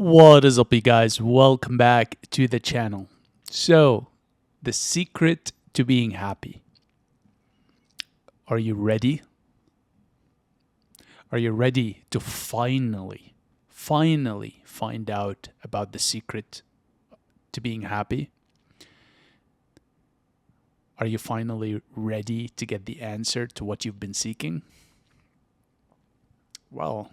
What is up, you guys? Welcome back to the channel. So, the secret to being happy. Are you ready? Are you ready to finally find out about the secret to being happy? Are you finally ready to get the answer to what you've been seeking? Well,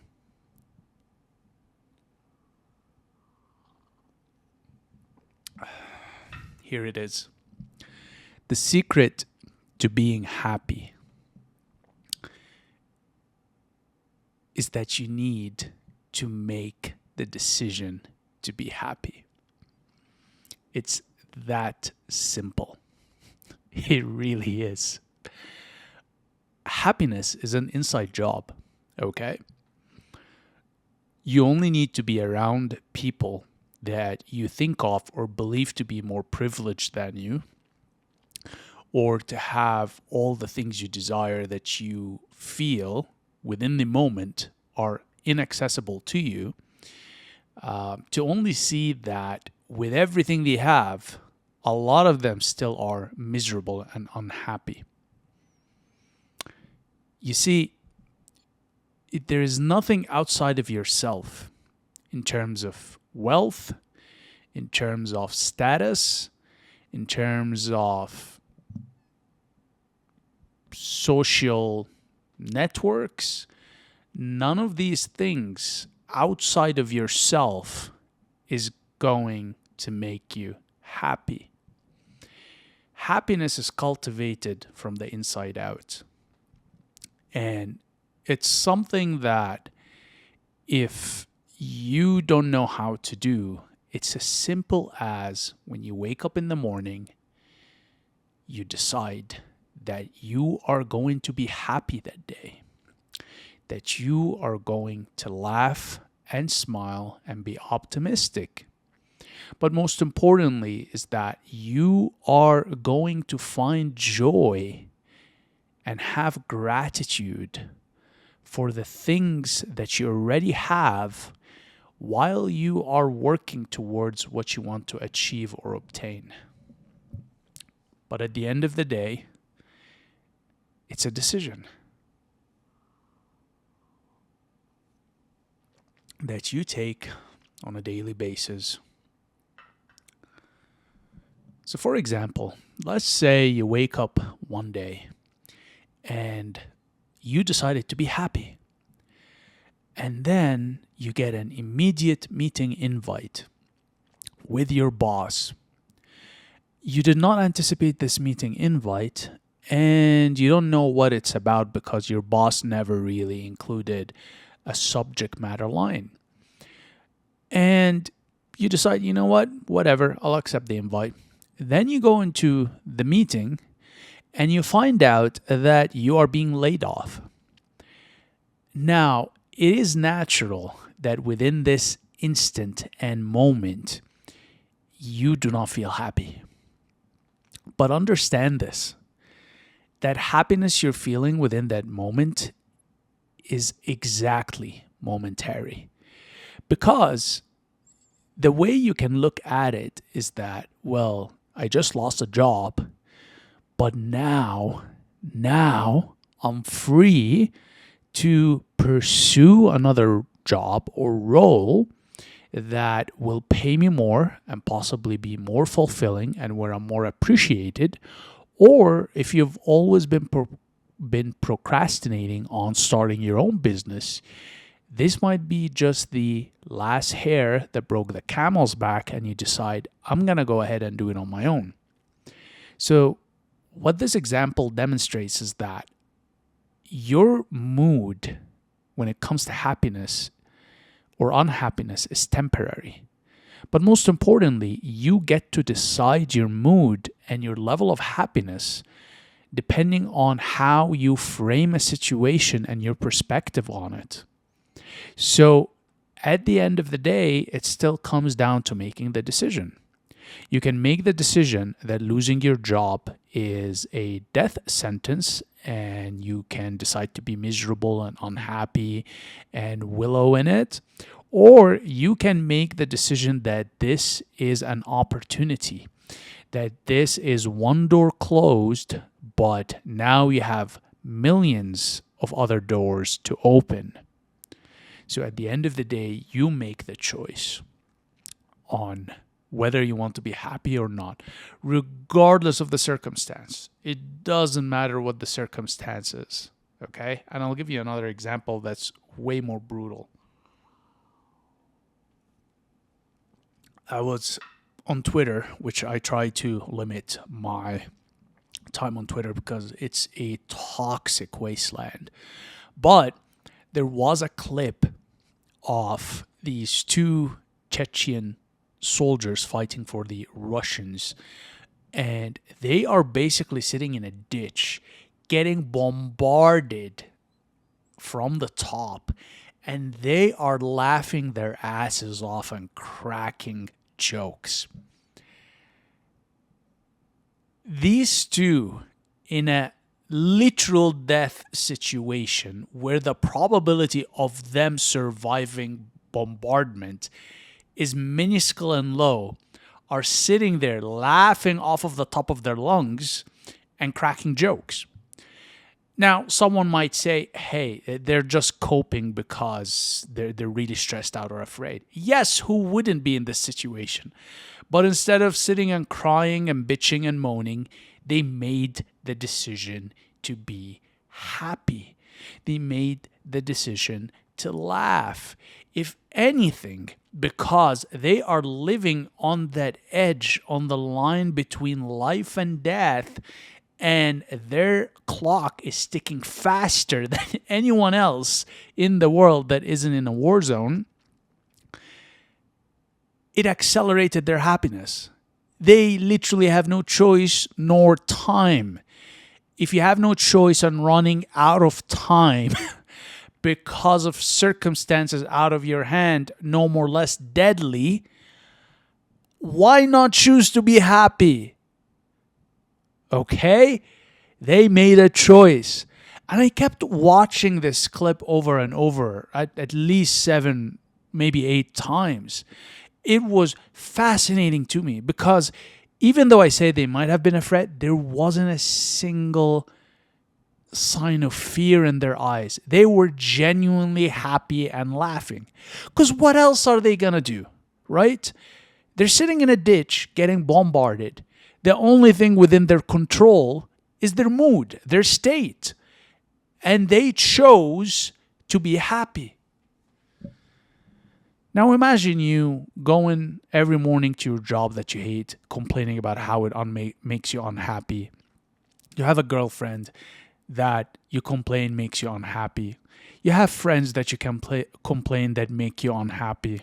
here it is. The secret to being happy is that you need to make the decision to be happy. It's that simple. It really is. Happiness is an inside job, okay? You only need to be around people that you think of or believe to be more privileged than you, or to have all the things you desire that you feel within the moment are inaccessible to you, to only see that with everything they have, a lot of them still are miserable and unhappy. You see, there is nothing outside of yourself in terms of wealth, in terms of status, in terms of social networks. None of these things outside of yourself is going to make you happy. Happiness is cultivated from the inside out. And it's something that if you don't know how to do, it's as simple as when you wake up in the morning, you decide that you are going to be happy that day, that you are going to laugh and smile and be optimistic. But most importantly is that you are going to find joy and have gratitude for the things that you already have while you are working towards what you want to achieve or obtain. But at the end of the day, it's a decision that you take on a daily basis. So for example, let's say you wake up one day and you decided to be happy. And then you get an immediate meeting invite with your boss. You did not anticipate this meeting invite, and you don't know what it's about because your boss never really included a subject matter line. And you decide, you know what, whatever, I'll accept the invite. Then you go into the meeting and you find out that you are being laid off. Now, it is natural that within this instant and moment, you do not feel happy. But understand this, that happiness you're feeling within that moment is exactly momentary. Because the way you can look at it is that, well, I just lost a job, but now I'm free to pursue another job or role that will pay me more and possibly be more fulfilling and where I'm more appreciated. Or if you've always been procrastinating on starting your own business, this might be just the last hair that broke the camel's back and you decide, I'm going to go ahead and do it on my own. So what this example demonstrates is that your mood when it comes to happiness or unhappiness is temporary. But most importantly, you get to decide your mood and your level of happiness depending on how you frame a situation and your perspective on it. So at the end of the day, it still comes down to making the decision. You can make the decision that losing your job is a death sentence, and you can decide to be miserable and unhappy and wallow in it. Or you can make the decision that this is an opportunity, that this is one door closed, but now you have millions of other doors to open. So at the end of the day, you make the choice on whether you want to be happy or not, regardless of the circumstance. It doesn't matter what the circumstance is. Okay? And I'll give you another example that's way more brutal. I was on Twitter, which I try to limit my time on Twitter because it's a toxic wasteland. But there was a clip of these two Chechen soldiers fighting for the Russians, and they are basically sitting in a ditch getting bombarded from the top, and they are laughing their asses off and cracking jokes. These two, in a literal death situation where the probability of them surviving bombardment is minuscule and low, are sitting there laughing off of the top of their lungs and cracking jokes. Now, someone might say, hey, they're just coping because they're really stressed out or afraid. Yes, who wouldn't be in this situation? But instead of sitting and crying and bitching and moaning, they made the decision to be happy. They made the decision to laugh. If anything, because they are living on that edge, on the line between life and death, and their clock is ticking faster than anyone else in the world that isn't in a war zone, it accelerated their happiness. They literally have no choice nor time. If you have no choice on running out of time because of circumstances out of your hand, no more less deadly, why not choose to be happy? Okay? They made a choice. And I kept watching this clip over and over, at least 7, maybe 8 times. It was fascinating to me because even though I say they might have been afraid, there wasn't a single sign of fear in their eyes. They were genuinely happy and laughing. Because what else are they going to do, right? They're sitting in a ditch getting bombarded. The only thing within their control is their mood, their state. And they chose to be happy. Now imagine you going every morning to your job that you hate, complaining about how it makes you unhappy. You have a girlfriend that you complain makes you unhappy. You have friends that you complain that make you unhappy.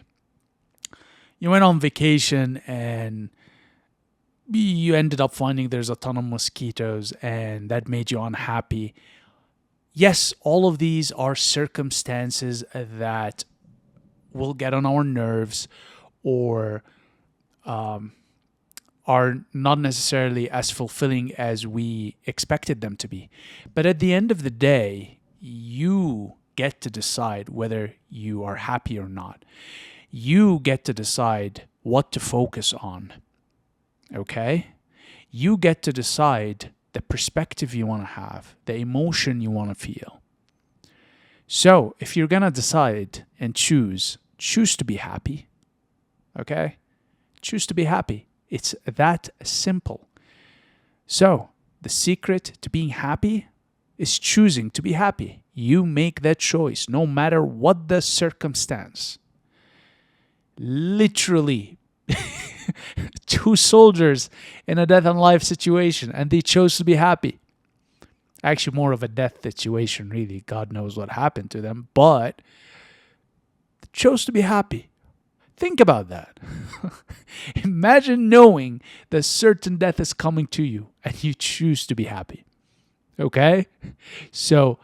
You went on vacation and you ended up finding there's a ton of mosquitoes and that made you unhappy. Yes, all of these are circumstances that will get on our nerves or are not necessarily as fulfilling as we expected them to be. But at the end of the day, you get to decide whether you are happy or not. You get to decide what to focus on. Okay? You get to decide the perspective you want to have, the emotion you want to feel. So, if you're going to decide and choose to be happy. Okay? Choose to be happy. It's that simple. So, the secret to being happy is choosing to be happy. You make that choice no matter what the circumstance. Literally, 2 soldiers in a death and life situation, and they chose to be happy. Actually, more of a death situation, really. God knows what happened to them, but they chose to be happy. Think about that. Imagine knowing that certain death is coming to you, and you choose to be happy. Okay? So,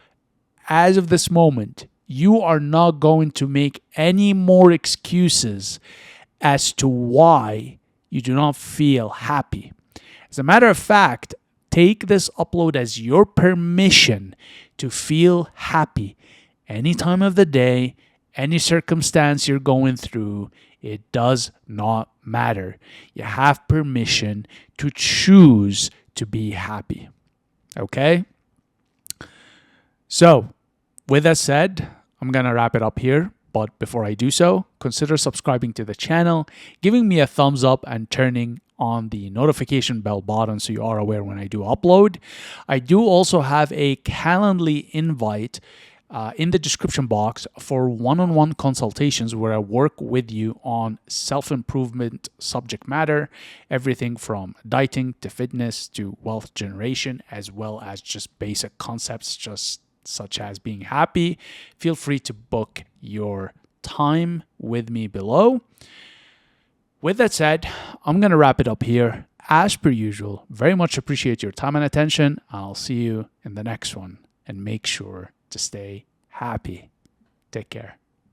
as of this moment, you are not going to make any more excuses as to why you do not feel happy. As a matter of fact, take this upload as your permission to feel happy any time of the day, any circumstance you're going through, it does not matter. You have permission to choose to be happy. Okay? So, with that said, I'm going to wrap it up here. But before I do so, consider subscribing to the channel, giving me a thumbs up, and turning on the notification bell button so you are aware when I do upload. I do also have a Calendly invite in the description box for one-on-one consultations where I work with you on self-improvement subject matter, everything from dieting to fitness to wealth generation, as well as just basic concepts just such as being happy. Feel free to book your time with me below. With that said, I'm going to wrap it up here. As per usual, very much appreciate your time and attention. I'll see you in the next one, and make sure to stay happy. Take care.